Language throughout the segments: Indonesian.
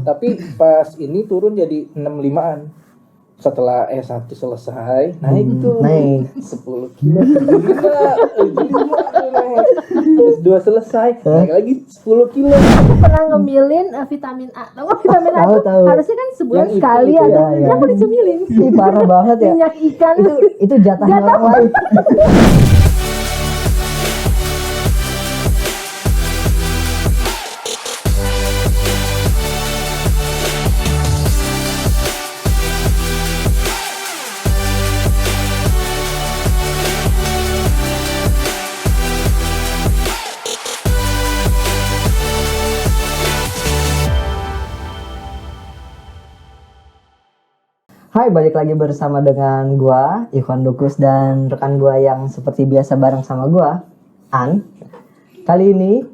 Tapi pas ini turun jadi 65-an. Setelah S1 selesai, naik tuh. Naik 10 kilo. Naik. S2 selesai, naik lagi 10 kilo. Aku pernah ngemilin vitamin A. Tahu nggak vitamin A tuh Tahu. harusnya kan sebulan Yang itu, sekali ada. ya. Aku dicemilin. Ih, parah banget ya. Minyak ikan. Itu jatahnya orang lain. Hai, balik lagi bersama dengan gua, Ivan Dukus, dan rekan gua yang seperti biasa bareng sama gua, An. Kali ini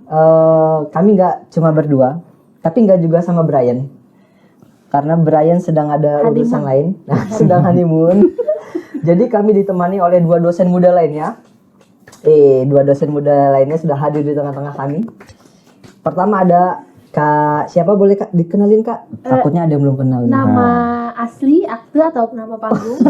kami nggak cuma berdua, tapi nggak juga sama Brian. Karena Brian sedang ada urusan lain, sedang honeymoon. Jadi kami ditemani oleh dua dosen muda lainnya. Dua dosen muda lainnya sudah hadir di tengah-tengah kami. Pertama ada Kak, siapa boleh Kak dikenalin Kak? Takutnya ada yang belum kenal. Nama asli, akte atau nama panggung?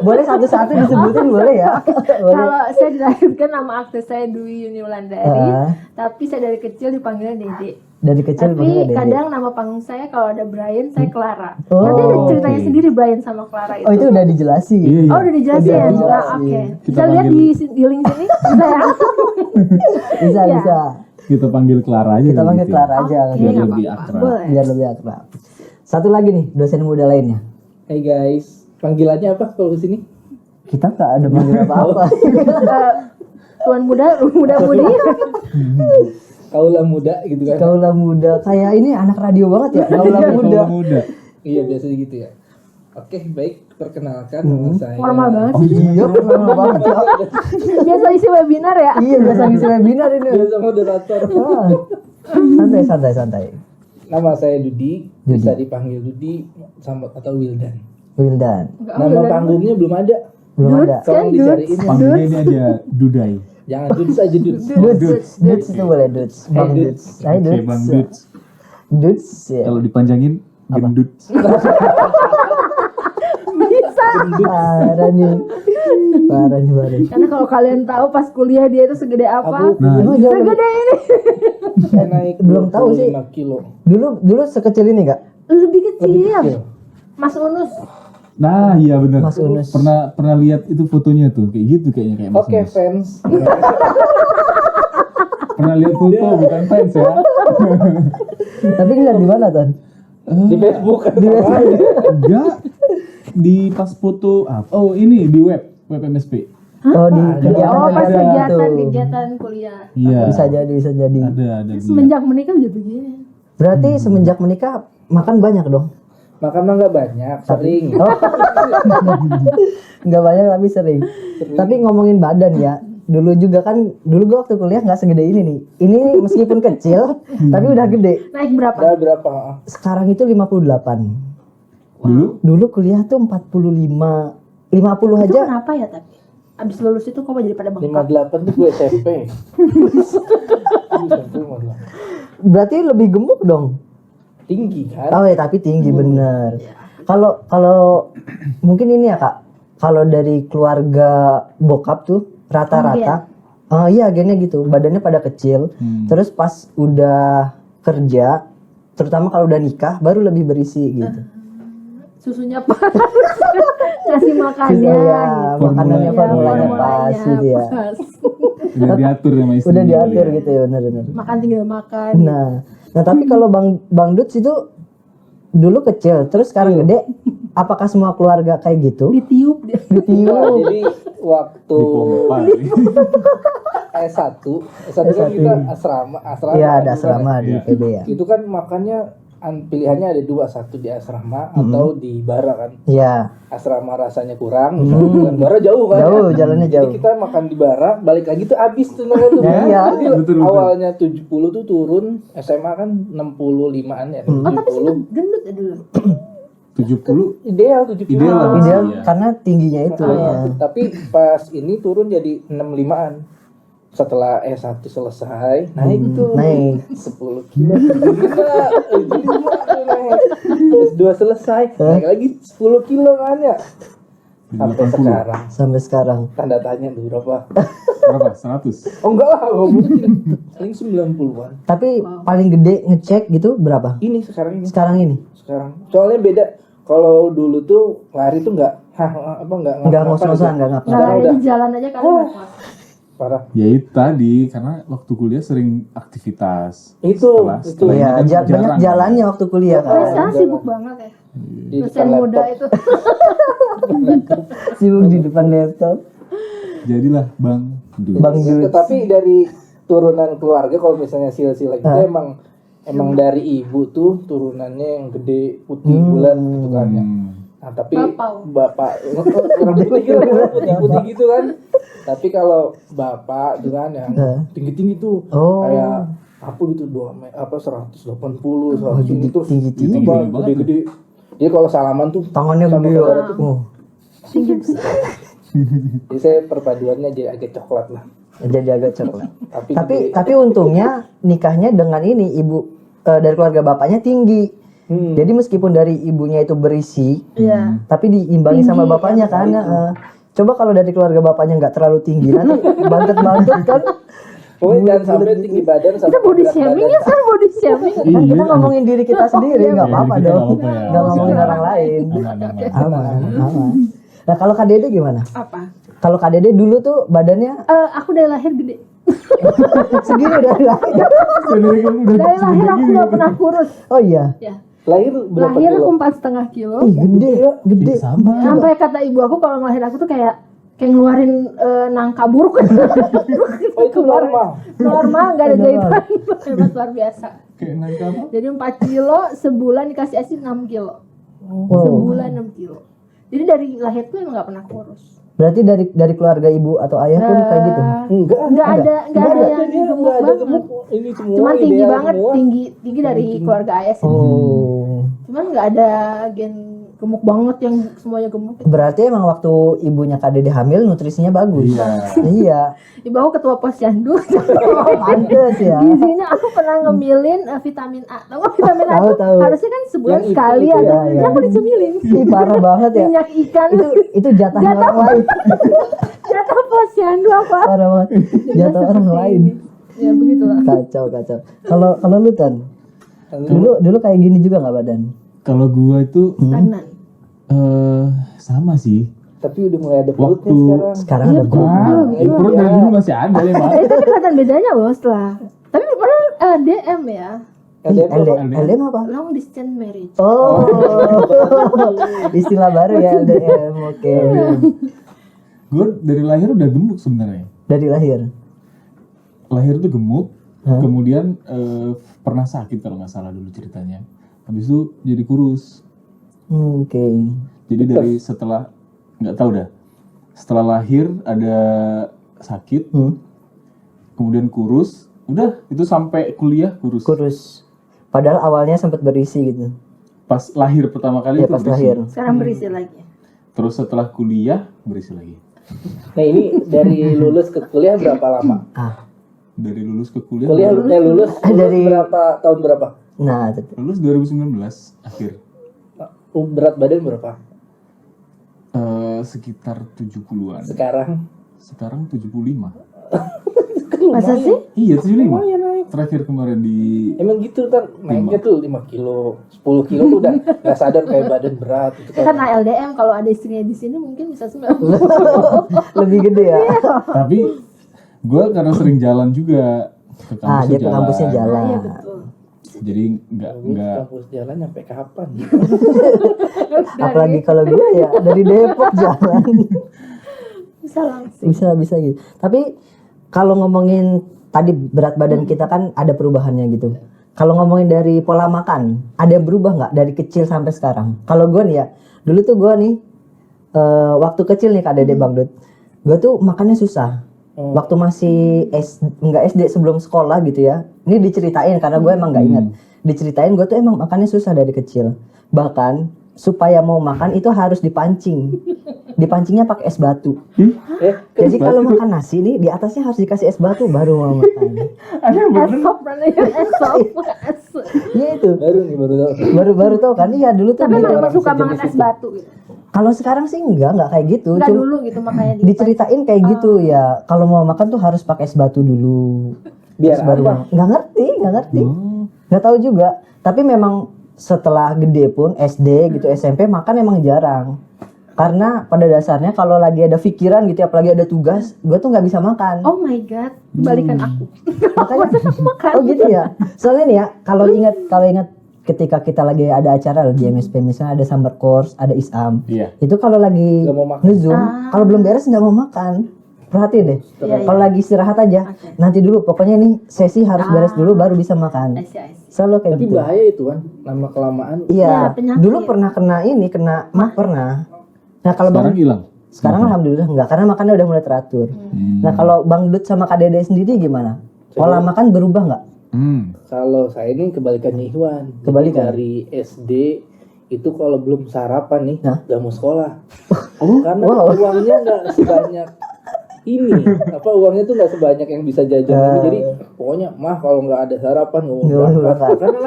Boleh satu-satu disebutin boleh ya? Boleh. Kalau saya dilahirkan nama akte saya Dwi Yuni Wulandari, tapi saya dari kecil dipanggilnya Dede. Dari kecil Tapi Dede. kadang nama panggung saya kalau ada Brian, saya Clara. Oh, Nanti ada ceritanya sendiri Brian sama Clara itu. Oh, itu udah dijelasin. Oh, udah dijelasin. Udah Nah, dijelasin. oke. Kita Bisa lihat di panggil. link sini. Bisa ya? Bisa, Iya. bisa. Kita panggil Clara aja. Kita panggil gitu. Clara aja. Oke, Biar nggak lebih apa-apa. akrab. Boleh. Biar lebih akrab. Satu lagi nih, dosen muda lainnya. Hey guys, panggilannya apa kalau kesini? Kita nggak ada manggil apa-apa. Tuan muda-mudi. Kaula muda gitu kan? Kaula muda. Kayak ini anak radio banget ya, kaula muda. Kaula muda. Iya biasa gitu ya. Oke, baik, perkenalkan nama saya. Formal banget Oh sih. iya, kenal banget ya. Biasa isi webinar ya. Iya, biasa ngisi webinar ini. Biasa moderator. Santai. Nama saya Dudi, bisa dipanggil Dudi sama atau Wildan. Wildan. Nama panggungnya belum ada. Belum ada. Tolong dicariin ya. Panggilnya ini aja Dudai. Jangan Duds aja Duds. Dudes itu boleh Dudes. Bang Dudes. Hai Oke, Dudes. Bang Dudes. Dudes ya. Kalau dipanjangin gendut. Bisa. Parah nih. Karena kalau kalian tahu pas kuliah dia itu segede apa? Nah, Oh, jauh. Segede ini. Saya naik Belum tahu sih. 25 kilo. Dulu sekecil ini Kak? Lebih kecil. Kecil. Mas Unus. Nah, iya benar. Mas Unus. Pernah lihat itu fotonya tuh, kayak gitu kayaknya kayak Mas Oke Unus. fans. Pernah lihat foto bukan fans ya? Tapi ngeliat di mana Tan? Di Facebook. Di website. Enggak. Di pas foto apa? Oh, ini di web MSP. Oh di Oh, pas kegiatan tuh. kegiatan kuliah. Iya. Bisa jadi. Ada dia. Semenjak menikah udah begini. Berarti semenjak menikah makan banyak dong? Makan mah nggak banyak, sering. Oh. Nggak banyak tapi sering. Tapi ngomongin badan ya, dulu gua waktu kuliah nggak segede ini nih. Ini meskipun kecil, tapi udah gede. Naik berapa? Udah berapa? Sekarang itu 58. Dulu Kuliah tuh 45, 50 Itu aja. kenapa ya tapi? Abis lulus itu kok jadi pada bengkak? 58 tuh gue SMP. SMP 58. Berarti lebih gemuk dong. Tinggi kan? Oh ya, tapi tinggi bener. Kalau mungkin ini ya Kak, kalau dari keluarga bokap tuh rata-rata, iya gennya gitu, badannya pada kecil. Terus pas udah kerja, terutama kalau udah nikah, baru lebih berisi gitu. Susunya pas. Ngasih makannya. Iya, gitu. makanannya Iya, formulanya pas gitu ya. pas. udah diatur sama istrinya. Udah diatur gitu ya, bener-bener. Makan tinggal makan. Nah tapi kalau Bang Duts itu dulu kecil, terus sekarang gede. Apakah semua keluarga kayak gitu? Ditiup dia. Nah, Ditiup. jadi waktu Dipompa. S1 kan kita asrama. Iya, ada asrama di Iya. PB ya. Itu kan makannya pilihannya ada dua, satu di asrama atau di bara kan. Iya. Asrama rasanya kurang, misalkan bara jauh kan. Jauh, ya. jalannya Jadi jauh. kita makan di bara, balik lagi tuh habis tuh naga tuh. Nah, iya. Jadi Betul. awalnya 70 tuh turun, SMA kan 65-an ya. Oh tapi 70. sempet gendut ya dulu. 70 Ideal 70. Ideal lah. Ideal Iya. karena tingginya itu. Ah, ya. tapi pas ini turun jadi 65-an. setelah S1 selesai naik tuh naik. 10 kilo naik. S2 selesai naik lagi 10 kilo kan ya sampai 80. sekarang Sampai sekarang. tanda tanya tuh berapa Berapa? 100. oh enggak lah nggak mungkin paling 90-an Tapi paling gede ngecek gitu berapa? ini sekarang Sekarang ini? soalnya beda kalau dulu tuh lari tuh nggak Nggak ngapa-ngapain ngos-ngosan, gitu. nggak ngapa. Nah, Sekarang di udah jalan aja kalian nggak kuat. parah Ya itu tadi karena waktu kuliah sering aktivitas. itu Setelah Iya, ini kan banyak jarang. jalannya waktu kuliah Terus kan. sekarang sibuk banget ya. di Dosen depan muda laptop itu. Sibuk di depan laptop. Jadilah Bang Dul. Bang Jul. tapi dari turunan keluarga kalau misalnya silsilah itu emang dari ibu tuh turunannya yang gede putih bulat gitu kan ya. Nah tapi bapak kurang putih gitu kan. Tapi kalau bapak gitu kan yang tinggi tuh Oh. kayak apa gitu 180 100 tinggi- terus tinggi-tinggi gede-gede. Dia kalau salaman tuh Tangannya sama gede. saudara tuh. Oh, Tinggi besar. Jadi saya perpaduannya jadi agak coklat lah. jadi agak coklat. Tapi Tapi untungnya nikahnya dengan ini ibu dari keluarga bapaknya tinggi. Jadi meskipun dari ibunya itu berisi, Iya. tapi diimbangi sama bapaknya kan. Coba kalau dari keluarga bapaknya nggak terlalu tinggi, nanti bantet-bantet kan. pokoknya jangan sampai tinggi badan sama Kita body berat shaming badan. ya kan body shaming. Kan kita ngomongin diri kita sendiri, nggak Iya, apa-apa diri kita dong. nggak apa-apa ya. Nggak ngomongin orang lain. Aman. Aman. Nah kalau Kak Dede gimana? Apa? Kalau Kak Dede dulu tuh badannya Aku dari lahir gede. segini dari lahir. Dari lahir aku nggak pernah kurus. Oh iya. Ya. Lahir berapa Lahir kilo? aku 4,5 kilo. Ih, gede. Iya, sama. Sampai kata ibu aku kalau ngelahir aku tuh kayak ngeluarin nangka buruk. Oh itu normal. Normal, nggak ada jahitan. Hebat luar biasa. Kayak naik apa? Jadi 4 kilo sebulan dikasih ASI 6 kilo. Wow. Sebulan 6 kilo. Jadi dari lahir tuh emang nggak pernah kurus. Berarti dari keluarga ibu atau ayah pun kayak gitu. Nggak ada yang Dia gemuk nggak ada banget. gemuk. Ini semua Cuman tinggi ideal banget, semua. tinggi dari keluarga ayah sih. Oh. Cuman nggak ada gen gemuk banget yang semuanya gemuk. Berarti emang waktu ibunya Kak Dede hamil nutrisinya bagus. Iya. Iya. Ibu aku ketua posyandu. Pantes ya. Gizinya aku pernah ngemilin vitamin A. Tahu nggak vitamin A tuh Tahu. harusnya kan sebulan Yang itu, sekali itu ada. ya, ya. Aku dicemilin. Ih, parah banget ya. Minyak ikan. Itu jatah orang lain. Jatah posyandu apa? Parah banget. Jatah orang lain. Ya begitulah. Kacau. Kalau lu Tan, dulu kayak gini juga nggak badan? Kalau gua itu Stagnan. sama sih. Tapi udah mulai ada perutnya Waktu- sekarang. Sekarang ada gua. Perut dari dulu masih ada ya, Pak. Tapi kelihatan bedanya loh setelah. Tapi padahal LDM ya. LDM apa? Long distance marriage. Oh, istilah baru ya LDM. Oke. Gue dari lahir udah gemuk sebenarnya. Dari lahir. Lahir tuh gemuk, kemudian pernah sakit kalau nggak salah dulu ceritanya. Habis itu jadi kurus. Oke. Jadi dari setelah nggak tahu dah. Setelah lahir ada sakit, kemudian kurus. Udah itu sampai kuliah kurus. Kurus. Padahal awalnya sempat berisi gitu. Pas lahir pertama kali Ya itu pas berisi. lahir. Sekarang berisi lagi. Terus setelah kuliah berisi lagi. Nah ini dari lulus ke kuliah berapa lama? Dari lulus ke kuliah. Lulus Dari- berapa tahun berapa? Nah, Lulus 2019 akhir. Berat badan berapa? Sekitar 70-an. Sekarang? Sekarang 75. Masa sih? Iya 75. Lumayan naik. Terakhir kemarin di Emang gitu kan naiknya tuh 5 kilo, 10 kilo tuh udah nggak sadar kayak badan berat itu kan. Karena LDM kalau ada istrinya di sini mungkin bisa 9. lebih gede ya. Tapi gue karena sering jalan juga ke kampusnya Dia ke kampusnya jalan. Iya betul. Jadi nggak Kampus jalan sampai kapan? Apalagi kalau gue ya dari Depok jalan. Bisa langsung. Bisa gitu. Tapi kalau ngomongin tadi berat badan kita kan ada perubahannya gitu. Kalau ngomongin dari pola makan, ada yang berubah nggak dari kecil sampai sekarang? Kalau gue nih ya, dulu tuh gue nih waktu kecil nih Kak Dede Bang Dut, gue tuh makannya susah. Waktu masih nggak SD sebelum sekolah gitu ya. Ini diceritain karena gue emang nggak ingat. Diceritain gue tuh emang makannya susah dari kecil. Bahkan supaya mau makan itu harus dipancing. Dipancingnya pakai es batu. Jadi Kan kalau makan nasi nih di atasnya harus dikasih es batu baru mau makan. Esop namanya, esop. Iya itu. baru tahu. Baru tahu kan? Iya dulu tuh. Tapi gitu. memang suka sejenis banget es itu. batu gitu. Kalau sekarang sih enggak kayak gitu. Enggak Cuma dulu gitu makanya diceritain kayak gitu ya. Kalau mau makan tuh harus pakai es batu dulu. Biar Terus baru apa? makan. Nggak ngerti. Nggak tahu juga. Tapi memang setelah gede pun SD gitu SMP makan emang jarang. Karena pada dasarnya kalau lagi ada pikiran gitu, apalagi ada tugas, gue tuh nggak bisa makan. Oh my god, balikan aku. Makanya, Makan. oh gitu ya. Soalnya nih ya, kalau ingat ketika kita lagi ada acara di MSP misalnya ada summer course, ada isam. Iya. Itu kalau lagi Nggak mau makan. nge-zoom, kalau belum beres nggak mau makan. Perhatiin deh. Iya, Kalau lagi istirahat aja, nanti dulu pokoknya nih sesi harus beres dulu baru bisa makan. I see. Selalu kayak Tapi gitu. bahaya itu kan, lama kelamaan. Iya, Ya, penyakit. dulu pernah kena mah pernah. Nah kalau Sekarang Bang hilang. sekarang alhamdulillah enggak karena makannya udah mulai teratur. Nah kalau Bang Dut sama Kak Dede sendiri gimana? Pola makan berubah nggak? Kalau saya ini kebalikannya Iwan. Jadi Kebalikan? dari SD itu kalau belum sarapan nih Hah? nggak mau sekolah. Oh, Karena wow. uangnya nggak sebanyak ini. Uangnya tuh nggak sebanyak yang bisa jajan ini. Jadi pokoknya mah kalau nggak ada sarapan nggak mau Nggak mau berangkat. berangkat. Karena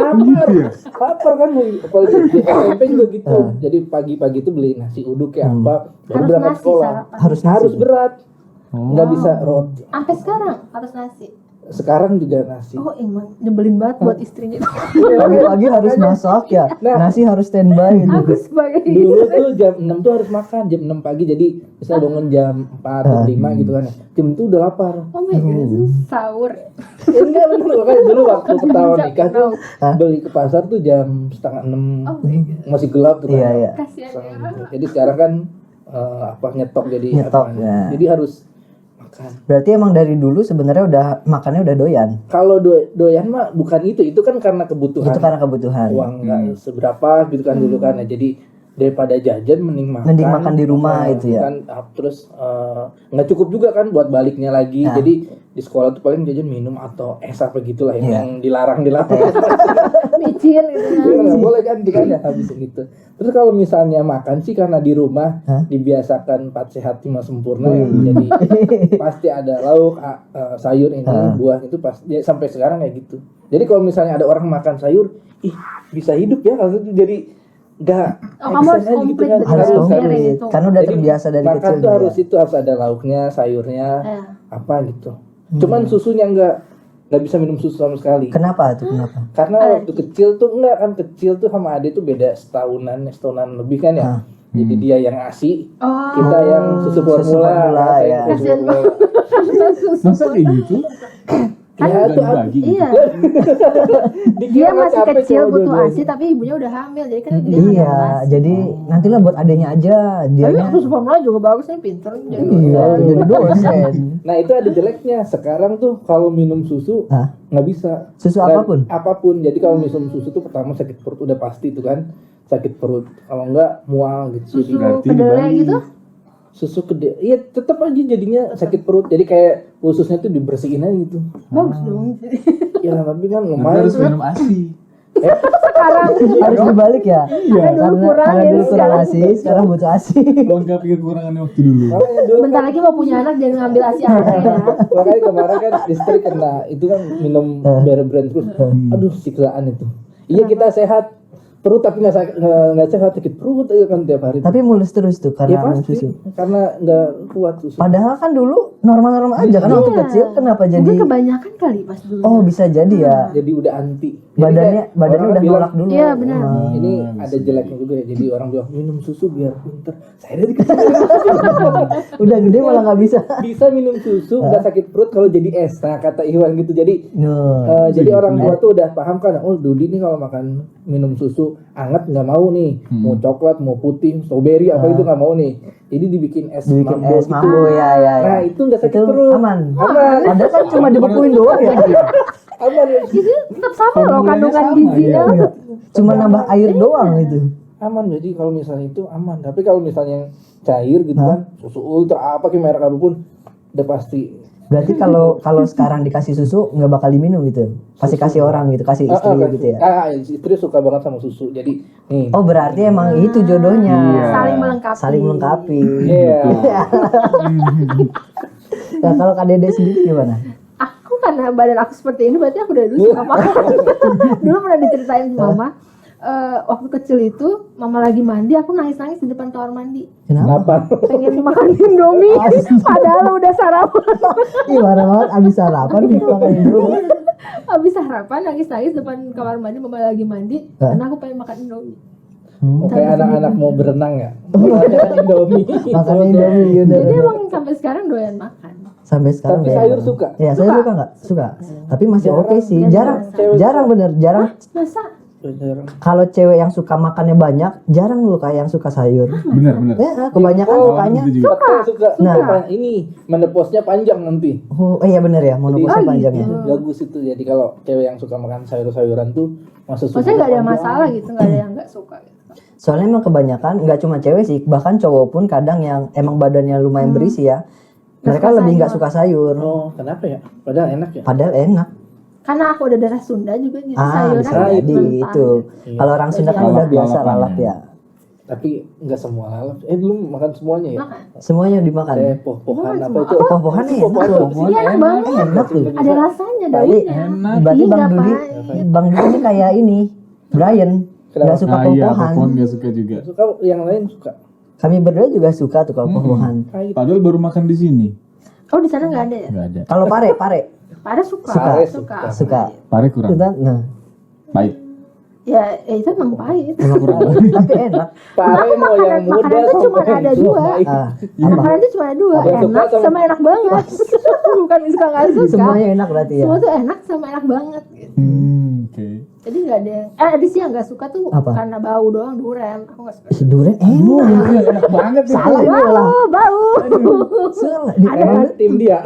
lapar kan. Apalagi di SMP juga gitu. Jadi pagi-pagi tuh beli nasi uduk kayak apa, baru Harus berangkat nasi sekolah. sarapan. Harus Berat. Nggak bisa roti. Sampai sekarang harus nasi. Sekarang juga nasi. Oh emang nyebelin banget buat istrinya. Pagi-pagi harus masak ya. Nah. Nasi harus standby gitu. Aku sebagai Dulu tuh jam 6 tuh harus makan, jam 6 pagi. Jadi misalnya bangun jam 4 jam 5 gitu kan. Jam itu udah lapar. oh my god, itu sahur. Ya, enggak bener, makanya dulu waktu ketahuan nikah tuh beli ke pasar tuh jam setengah 6 Oh my god, masih gelap tuh kan. Iya iya. kasihan ya. Jadi sekarang kan nyetok jadi Nyetok, apa, ya. jadi harus makan. Berarti emang dari dulu sebenarnya udah makannya udah doyan. Kalau doyan mah bukan itu kan karena kebutuhan. Itu karena kebutuhan. Uang nggak seberapa gitu kan dulu kan. Nah, jadi daripada jajan mending makan di rumah itu ya. kan, terus nggak cukup juga kan buat baliknya lagi. Jadi di sekolah tuh paling jajan minum atau es apa gitulah yang dilarang Micin gitu kan. Iya, nggak boleh kan dikanya habis gitu. Terus kalau misalnya makan sih karena di rumah dibiasakan 4 sehat 5 sempurna ya, jadi pasti ada lauk, sayur ini, buah itu pasti ya, sampai sekarang kayak gitu. Jadi kalau misalnya ada orang makan sayur, ih bisa hidup ya kalau itu jadi nggak kamu harus extend aja komplit kan. betul. Harus Harus komplit. beres itu. Karena udah Jadi terbiasa dari makan kecil. tuh gitu harus ya. itu harus ada lauknya, sayurnya, Ya. apa gitu. Cuman susunya nggak bisa minum susu sama sekali. Kenapa tuh? Kenapa? Karena waktu kecil tuh enggak kan, kecil tuh sama adik tuh beda setahunan lebih kan ya. Jadi dia yang ASI, Oh, kita yang susu formula, formula, saya ya. yang susu formula. Masa kayak gitu? Ya tuh Bagi gitu. iya. dikira Dia masih capek kecil sama butuh dua-duanya. ASI tapi ibunya udah hamil jadi kan dia Iya, jadi nantilah buat adanya aja Tapi dianya. susu formula juga bagus nih, pinter jadi. Iya, jadi dosen. Nah itu ada jeleknya. Sekarang tuh kalau minum susu Hah? nggak bisa. Susu Dan apapun? Apapun. Jadi kalau minum susu tuh pertama sakit perut udah pasti itu kan, sakit perut. Kalau enggak mual gitu. Susu Berarti kedelai dibalik. gitu. Susu gede, iya tetap aja jadinya sakit perut. Jadi kayak ususnya tuh dibersihin aja gitu. Bagus dong. Ya tapi kan Nanti lumayan. harus minum ASI. Sekarang Harus dibalik ya. Karena dulu kurang, karena jadi dulu kurang sekarang ASI, sekarang butuh ASI. Lengkapi kekurangannya waktu dulu. Makanya dulu bentar lagi mau punya anak jangan ngambil ASI anaknya ya. makanya kemarin kan istri kena itu kan minum Bear Brand terus. Aduh siksaan itu. Iya kita sehat perut tapi nggak sehat, sakit perut aja kan tiap hari. Tapi mulus terus tuh Ya karena minum pasti susu. karena nggak kuat susu. Padahal kan dulu normal-normal aja kan waktu Iya. kecil, kenapa jadi? Mungkin kebanyakan kali pas dulu. Oh bisa jadi ya. Jadi udah anti. Jadi Badannya kayak orang udah bilang, nolak dulu. Iya, benar. ini ada jeleknya juga ya. Jadi orang bilang minum susu biar pinter. Saya dari kecil Udah gede malah nggak bisa. bisa minum susu nggak sakit perut kalau jadi es. Nah kata Iwan gitu. Jadi No. jadi orang tua tuh udah paham kan, oh Dudi nih kalau makan minum susu anget nggak mau nih, mau coklat, mau putih, strawberry apa itu nggak mau nih. Jadi dibikin es Dibikin mambo es gitu. mambo ya ya. Nah itu nggak sakit Itu perut. aman. Aman. Padahal kan cuma dibekuin doang ya. Aman ya. Itu tetap sama loh Formulanya kandungan sama, gizinya. Iya. Cuma nambah air doang itu. Aman, jadi kalau misalnya itu aman. Tapi kalau misalnya yang cair gitu kan, susu ultra apa kayak merek apapun, udah pasti Berarti kalau sekarang dikasih susu nggak bakal diminum gitu. Pasti kasih orang gitu, kasih istri gitu ya. Istri suka banget sama susu. Jadi nih. Oh, berarti emang itu jodohnya. Saling melengkapi. Saling melengkapi. Iya. Nah, kalau Kak Dede sendiri gimana? Aku karena badan aku seperti ini berarti aku dari dulu suka makan. Dulu pernah diceritain sama mama. Waktu kecil itu mama lagi mandi, aku nangis-nangis di depan kamar mandi. Kenapa? Pengen makan Indomie, padahal udah sarapan. Ih, marah banget abis sarapan nih makan Indomie. Habis sarapan nangis-nangis depan kamar mandi, mama lagi mandi, karena aku pengen makan Indomie. Kayak anak-anak mau berenang ya. Makan Indomie. Makan Indomie gitu. Jadi emang sampai sekarang doyan makan. Sampai sekarang Tapi deh. sayur suka? Iya, sayur suka nggak? Suka. Tapi masih oke sih. Jarang bener, jarang. Masa? Kalau cewek yang suka makannya banyak, jarang loh kayak yang suka sayur. Bener. Ya, kebanyakan sukanya. Gitu juga. Suka. Nah. Ini menepasnya panjang nanti. Oh, iya bener ya, monopause panjangnya. Bagus itu. Jadi kalau cewek yang suka makan sayur-sayuran tuh maksudnya nggak ada masalah gitu, nggak ada yang nggak suka gitu. Soalnya emang kebanyakan nggak cuma cewek sih, bahkan cowok pun kadang yang emang badannya lumayan berisi ya, mereka lebih nggak suka sayur. Oh, kenapa ya? Padahal enak ya. Padahal enak. Karena aku ada darah Sunda juga gitu, Bisa sayuran jadi mentah. itu. Kalau orang Sunda kan udah biasa lalap ya. Tapi nggak semua lalap. Belum makan semuanya ya? Makan. Semuanya dimakan. Poh-pohan apa itu? Poh-pohan enak loh. Iya enak banget. Enak tuh. Ada rasanya Berarti, daunnya. berarti Iya, Bang Dudi ini kayak ini, Brian. Nggak suka Iya, poh-pohan. pohon gak suka juga. Suka yang lain suka. Kami berdua juga suka tuh kalau poh-pohan. Padahal baru makan di sini. Oh di sana nggak ada ya? Nggak ada. Kalau pare, Pada suka. suka. Pare kurang. Nah, Pahit. Ya itu emang pahit. emang kurang. Tapi enak. Pare mau yang muda makanan tuh cuma sama ada yang dua. tua. Apa? Makanan tuh cuma ada dua, Yang suka enak sama enak banget. Bukan suka nggak suka. Semuanya enak berarti ya. Semua tuh enak sama enak banget. Gitu. Oke. Jadi nggak ada yang, ada sih yang nggak suka tuh Apa? karena bau doang, duren. Aku nggak suka. Ih, durian enak. Enak banget nih. Salah ini lah. Bau. Salah. Di Karena tim dia.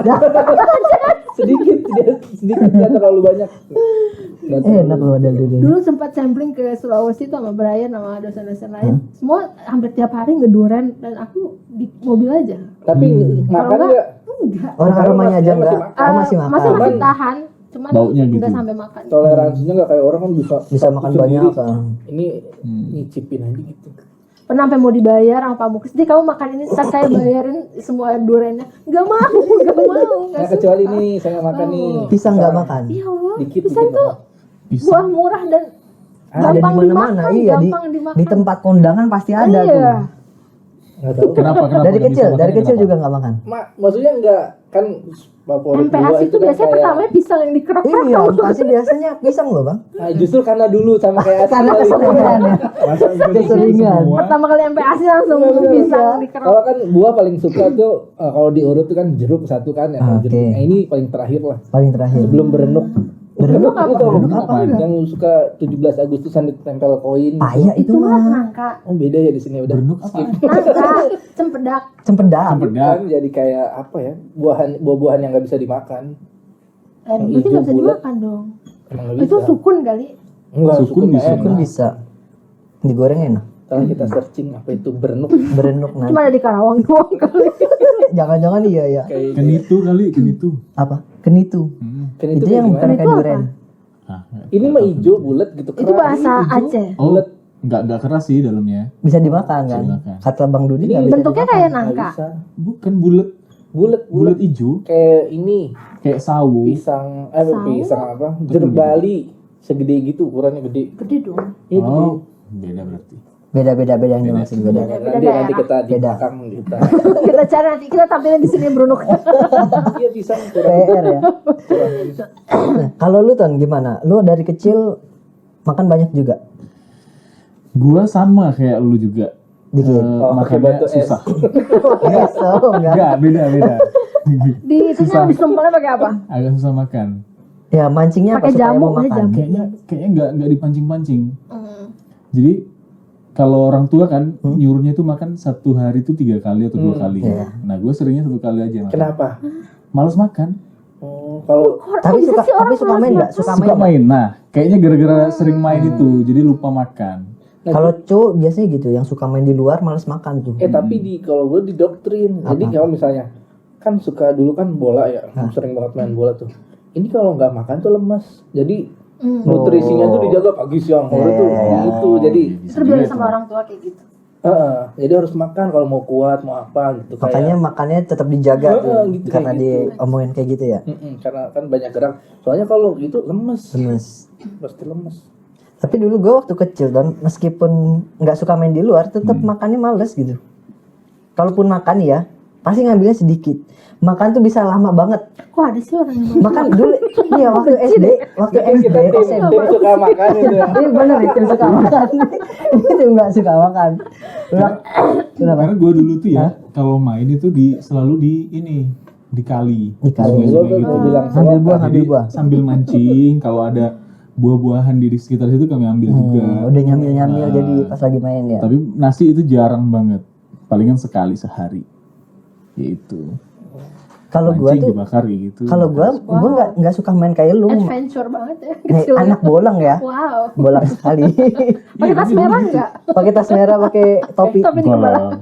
sedikit dia terlalu banyak. Nggak terlalu. enak loh ada durian. Dulu sempat sampling ke Sulawesi tuh sama Brian sama dosen-dosen lain. Semua hampir tiap hari ngeduren dan aku di mobil aja. Tapi makan Kalau nggak? Enggak. Orang aromanya aja enggak. Oh, masih makan. Masih tahan, cuman Baunya gitu. nggak sampai makan. Toleransinya nggak kayak orang kan bisa makan sendiri. banyak kan. Ini nyicipin aja gitu. Pernah sampai mau dibayar sama Pak Muklis, jadi kamu makan ini ntar saya bayarin semua durennya. Nggak mau, nggak Nah, suka. kecuali nih saya makan nih. Pisang nggak makan. Ya Allah, Dikit pisang dikit tuh Pisang. buah murah dan Ada di gampang mana-mana. dimakan, Iya, gampang dimakan. di tempat kondangan pasti ada Iya. tuh. Nggak tahu. Kenapa? Dari nggak bisa kecil makannya juga nggak makan. Maksudnya enggak kan favorit MPAS gua itu kan biasanya kayak- pertamanya pisang yang dikerok-kerok. Iya, pasti biasanya pisang loh bang. Nah, justru karena dulu sama kayak Karena Asli. keseringan ya. Masa bisa Keseringan. semua? Pertama kali MPAS langsung pisang dikerok. Kalau kan buah paling suka tuh kalau diurut tuh kan jeruk satu kan ya. Oke. Jeruk. Nah, ini paling terakhir lah. Paling terakhir. Sebelum berenuk. Berenuk apa? Lu tahu Berenuk apa? yang suka 17 Agustusan ditempel koin. Paya itu Itu mah mah nangka, Oh, beda ya di sini udah. Berenuk apa? nangka, cempedak. cempedak. Cempedak. Kan jadi kayak apa ya? Buah-buahan yang nggak bisa dimakan. Berarti hijau nggak bisa bulat. dimakan dong. Emang nggak Itu bisa. sukun kali. Enggak, Sukun sukun bisa. enak. Kan bisa. Digoreng enak. Kalau kita searching apa itu berenuk Berenuk nanti. Cuma ada di Karawang doang kali. Jangan-jangan iya ya. kayak Kenitu kali, kenitu. Apa? Kenitu. kan Itu kayak yang gimana? bukan kayak Itu durian. Ah, Ini mah hijau bulat gitu. Itu keras. bahasa Aceh. Oh, Bulat. nggak keras sih dalamnya. Bisa dimakan kan? Bisa dimakan. Kata Bang Dudi Ini nggak bisa Bentuknya dimakan. kayak Nggak nangka. bisa. Bukan bulat, Bulat bulat hijau, kayak ini kayak sawu. pisang Sawo? pisang apa? Jeruk gede. Bali segede gitu ukurannya gede. Gede dong. Iya gede. Oh, beda berarti. Beda-beda yang dimaksud beda. Nanti kita di Beda. belakang kita. Kita cari nanti kita tampilin di sini Brunuk. Iya pisang kurang. PR ya. Nah, kalau lu Ton gimana? Lu dari kecil makan banyak juga? Gua sama kayak lu juga. Dikit. pakai Makannya batu es. susah. So, enggak. Enggak, beda. Di itunya di sempelnya pakai apa? Agak susah makan. Ya mancingnya apa Pakai supaya jamu, mau makan? jamu. Kayaknya nggak dipancing-pancing. Hmm. Jadi kalau orang tua kan nyuruhnya tuh makan satu hari tuh 3 kali atau 2 kali. Iya. Nah gue seringnya 1 kali aja makan. Kenapa? Males makan. Oh, kalau Tapi suka main enggak? Suka Suka main. main. Nah kayaknya gara-gara sering main itu jadi lupa makan. Kalau cowok biasanya gitu, yang suka main di luar males makan tuh. tapi di kalau gue didoktrin. Jadi kalau misalnya kan suka dulu kan bola ya, sering banget main bola tuh. Ini kalau nggak makan tuh lemas. Jadi nutrisinya tuh dijaga pagi siang sore tuh gitu. Jadi Terbiasa sama orang tua kayak gitu. jadi harus makan kalau mau kuat mau apa gitu. Makanya makannya tetap dijaga tuh, gitu, karena kayak gitu. diomongin kayak gitu ya. Karena kan banyak gerak. Soalnya kalau gitu lemes. Pasti lemes. Tapi dulu gue waktu kecil dan meskipun nggak suka main di luar, tetap makannya males gitu. Kalaupun makan ya, pasti ngambilnya sedikit. Makan tuh bisa lama banget. Kok ada sih orang yang Makan dulu, iya waktu SD, SMP, SMP. Tim suka makan itu. Ini bener itu suka makan. Itu nggak suka makan. Kenapa? Karena gue dulu tuh ya kalau main itu selalu di kali. Di kali. Sungai-sungai gitu. Ambil buah, Jadi ambil buah. sambil mancing kalau ada buah-buahan di sekitar situ kami ambil juga. Udah nyamil-nyamil jadi pas lagi main ya. Tapi nasi itu jarang banget. Palingan sekali sehari. Yaitu. Kalau gua Mancing tuh, dibakar gitu. kalau gua nggak suka main kayak lu. adventure banget ya. Nih, anak bolang ya. Wow. Bolang sekali. Pakai tas merah enggak? Pakai tas merah, pakai topi. Tapi di kepala. Bolang.